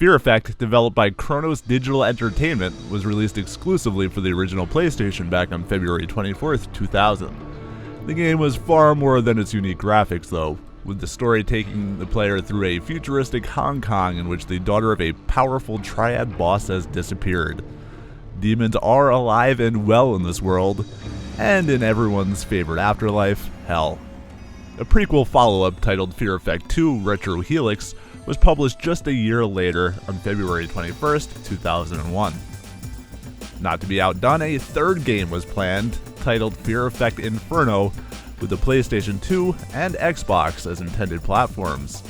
Fear Effect, developed by Kronos Digital Entertainment, was released exclusively for the original PlayStation back on February 24th, 2000. The game was far more than its unique graphics though, with the story taking the player through a futuristic Hong Kong in which the daughter of a powerful triad boss has disappeared. Demons are alive and well in this world, and in everyone's favorite afterlife, hell. A prequel follow-up titled Fear Effect 2 Retro Helix was published just a year later on February 21st, 2001. Not to be outdone, a third game was planned, titled Fear Effect Inferno, with the PlayStation 2 and Xbox as intended platforms.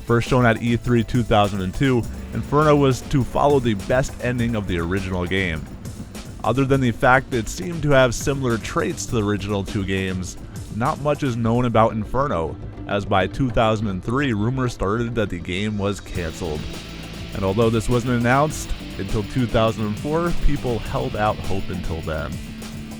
First shown at E3 2002, Inferno was to follow the best ending of the original game. Other than the fact that it seemed to have similar traits to the original two games, not much is known about Inferno, as by 2003 rumors started that the game was cancelled. And although this wasn't announced until 2004, people held out hope until then.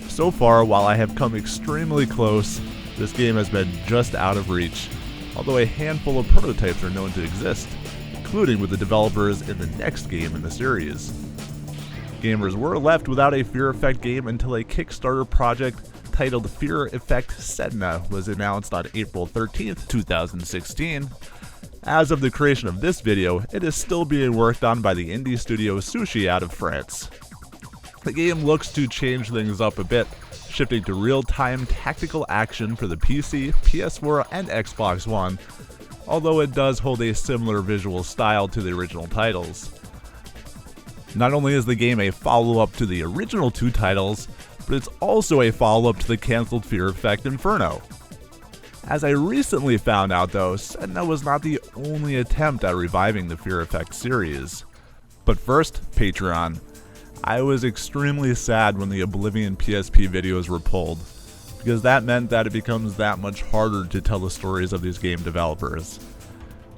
So far, while I have come extremely close, this game has been just out of reach, although a handful of prototypes are known to exist, including with the developers in the next game in the series. Gamers were left without a Fear Effect game until a Kickstarter project titled Fear Effect Sedna was announced on April 13th, 2016. As of the creation of this video, it is still being worked on by the indie studio Sushi out of France. The game looks to change things up a bit, shifting to real-time tactical action for the PC, PS4, and Xbox One, although it does hold a similar visual style to the original titles. Not only is the game a follow-up to the original two titles, but it's also a follow-up to the cancelled Fear Effect Inferno. As I recently found out though, Sedna was not the only attempt at reviving the Fear Effect series. But first, Patreon. I was extremely sad when the Oblivion PSP videos were pulled, because that meant that it becomes that much harder to tell the stories of these game developers.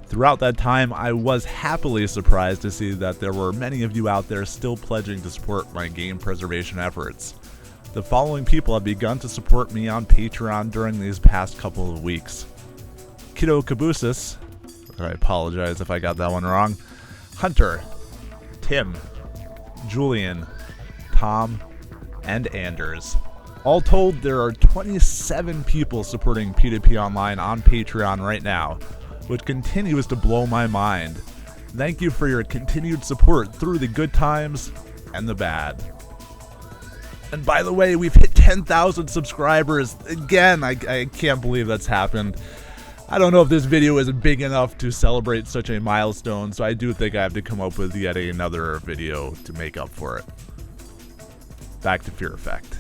Throughout that time, I was happily surprised to see that there were many of you out there still pledging to support my game preservation efforts. The following people have begun to support me on Patreon during these past couple of weeks. Kiddo Cabusis, I apologize if I got that one wrong, Hunter, Tim, Julian, Tom, and Anders. All told, there are 27 people supporting P2P Online on Patreon right now, which continues to blow my mind. Thank you for your continued support through the good times and the bad. And by the way, we've hit 10,000 subscribers. Again, I can't believe that's happened. I don't know if this video is big enough to celebrate such a milestone, so I do think I have to come up with yet another video to make up for it. Back to Fear Effect.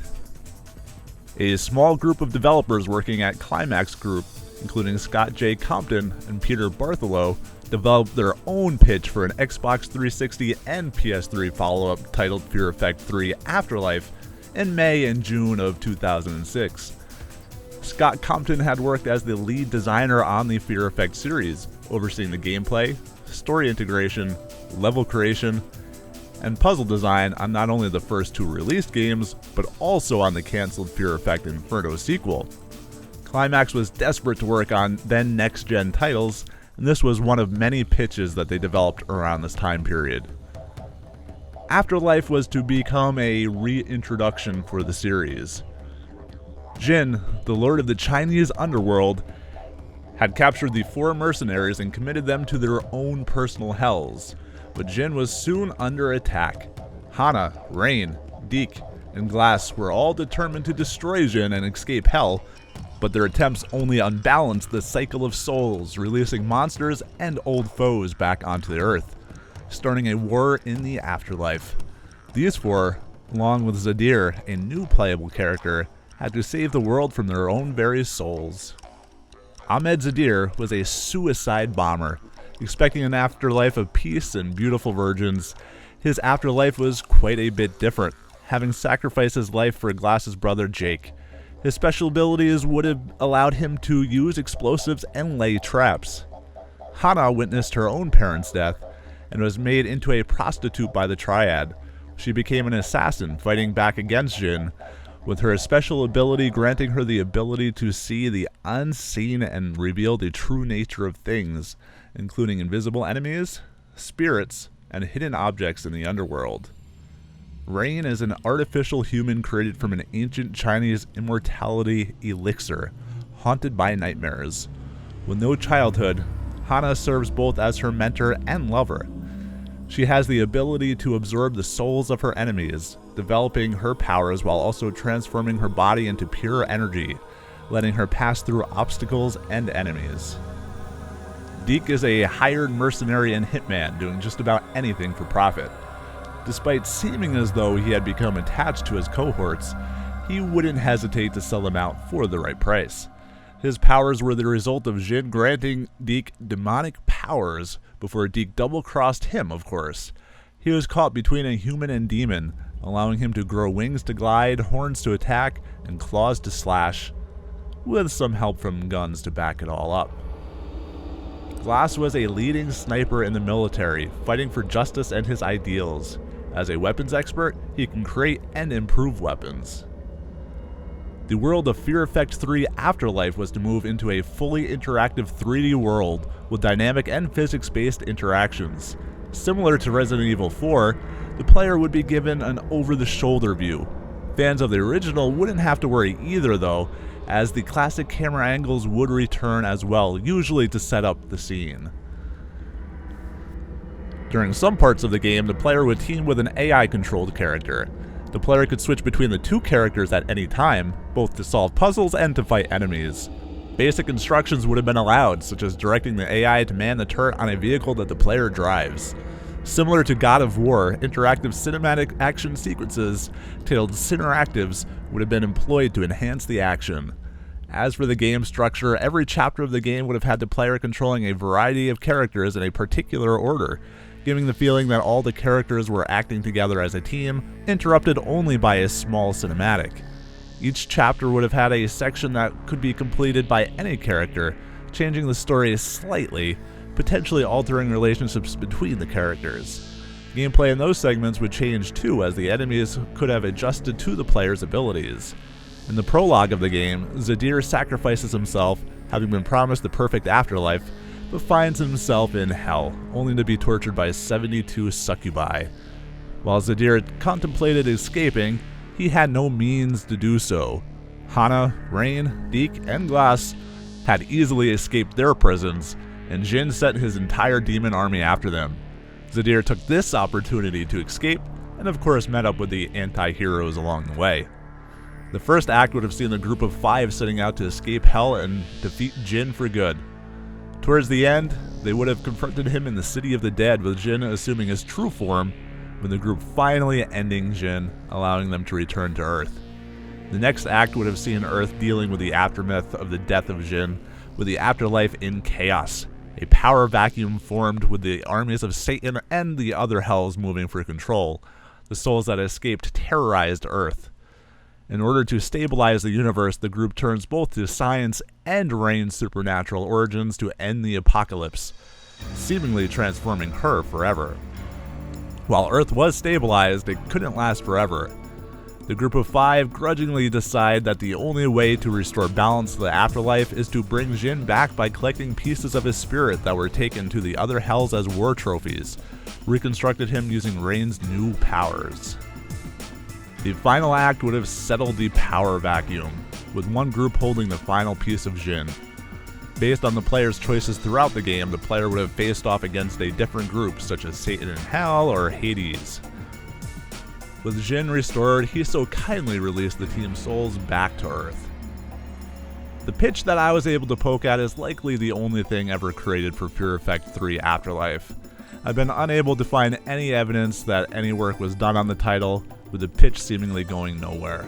A small group of developers working at Climax Group, including Scott J. Compton and Peter Bartholow, developed their own pitch for an Xbox 360 and PS3 follow-up titled Fear Effect 3 Afterlife in May and June of 2006. Scott Compton had worked as the lead designer on the Fear Effect series, overseeing the gameplay, story integration, level creation, and puzzle design on not only the first two released games, but also on the cancelled Fear Effect Inferno sequel. Climax was desperate to work on then next-gen titles, and this was one of many pitches that they developed around this time period. Afterlife was to become a reintroduction for the series. Jin, the lord of the Chinese underworld, had captured the four mercenaries and committed them to their own personal hells, but Jin was soon under attack. Hana, Rain, Deke, and Glass were all determined to destroy Jin and escape hell, but their attempts only unbalanced the cycle of souls, releasing monsters and old foes back onto the earth, starting a war in the afterlife. These four, along with Zadir, a new playable character, had to save the world from their own very souls. Ahmed Zadir was a suicide bomber. Expecting an afterlife of peace and beautiful virgins, his afterlife was quite a bit different, having sacrificed his life for Glass's brother Jake. His special abilities would have allowed him to use explosives and lay traps. Hana witnessed her own parents' death and was made into a prostitute by the Triad. She became an assassin fighting back against Jin, with her special ability granting her the ability to see the unseen and reveal the true nature of things, including invisible enemies, spirits, and hidden objects in the underworld. Rain is an artificial human created from an ancient Chinese immortality elixir, haunted by nightmares. With no childhood, Hana serves both as her mentor and lover. She has the ability to absorb the souls of her enemies, developing her powers while also transforming her body into pure energy, letting her pass through obstacles and enemies. Deke is a hired mercenary and hitman doing just about anything for profit. Despite seeming as though he had become attached to his cohorts, he wouldn't hesitate to sell them out for the right price. His powers were the result of Jin granting Deke demonic powers before Deke double-crossed him, of course. He was caught between a human and demon, allowing him to grow wings to glide, horns to attack, and claws to slash, with some help from guns to back it all up. Glass was a leading sniper in the military, fighting for justice and his ideals. As a weapons expert, he can create and improve weapons. The world of Fear Effect 3 Afterlife was to move into a fully interactive 3D world with dynamic and physics-based interactions. Similar to Resident Evil 4, the player would be given an over-the-shoulder view. Fans of the original wouldn't have to worry either though, as the classic camera angles would return as well, usually to set up the scene. During some parts of the game, the player would team with an AI-controlled character. The player could switch between the two characters at any time, both to solve puzzles and to fight enemies. Basic instructions would have been allowed, such as directing the AI to man the turret on a vehicle that the player drives. Similar to God of War, interactive cinematic action sequences, titled Cineractives, would have been employed to enhance the action. As for the game structure, every chapter of the game would have had the player controlling a variety of characters in a particular order, giving the feeling that all the characters were acting together as a team, interrupted only by a small cinematic. Each chapter would have had a section that could be completed by any character, changing the story slightly, potentially altering relationships between the characters. Gameplay in those segments would change too, as the enemies could have adjusted to the player's abilities. In the prologue of the game, Zadir sacrifices himself, having been promised the perfect afterlife, but finds himself in hell, only to be tortured by 72 succubi. While Zadir contemplated escaping, he had no means to do so. Hana, Rain, Deke, and Glass had easily escaped their prisons, and Jin sent his entire demon army after them. Zadir took this opportunity to escape, and of course met up with the anti-heroes along the way. The first act would have seen the group of 5 setting out to escape hell and defeat Jin for good. Towards the end, they would have confronted him in the City of the Dead, with Jin assuming his true form, with the group finally ending Jin, allowing them to return to Earth. The next act would have seen Earth dealing with the aftermath of the death of Jin, with the afterlife in chaos. A power vacuum formed with the armies of Satan and the other hells moving for control. The souls that escaped terrorized Earth. In order to stabilize the universe, the group turns both to science and Rain's supernatural origins to end the apocalypse, seemingly transforming her forever. While Earth was stabilized, it couldn't last forever. The group of 5 grudgingly decide that the only way to restore balance to the afterlife is to bring Jin back by collecting pieces of his spirit that were taken to the other hells as war trophies, reconstructed him using Rain's new powers. The final act would have settled the power vacuum, with one group holding the final piece of Jin. Based on the player's choices throughout the game, the player would have faced off against a different group, such as Satan in Hell or Hades. With Jin restored, he so kindly released the team's souls back to Earth. The pitch that I was able to poke at is likely the only thing ever created for Fear Effect 3 Afterlife. I've been unable to find any evidence that any work was done on the title, with the pitch seemingly going nowhere.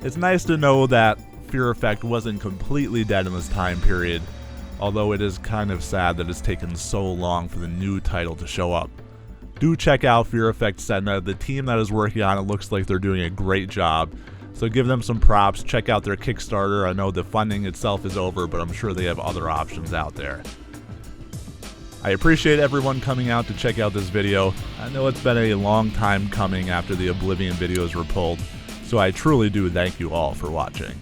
It's nice to know that Fear Effect wasn't completely dead in this time period, although it is kind of sad that it's taken so long for the new title to show up. Do check out Fear Effect Senna. The team that is working on it looks like they're doing a great job, so give them some props. Check out their Kickstarter. I know the funding itself is over, but I'm sure they have other options out there. I appreciate everyone coming out to check out this video. I know it's been a long time coming after the Oblivion videos were pulled, so I truly do thank you all for watching.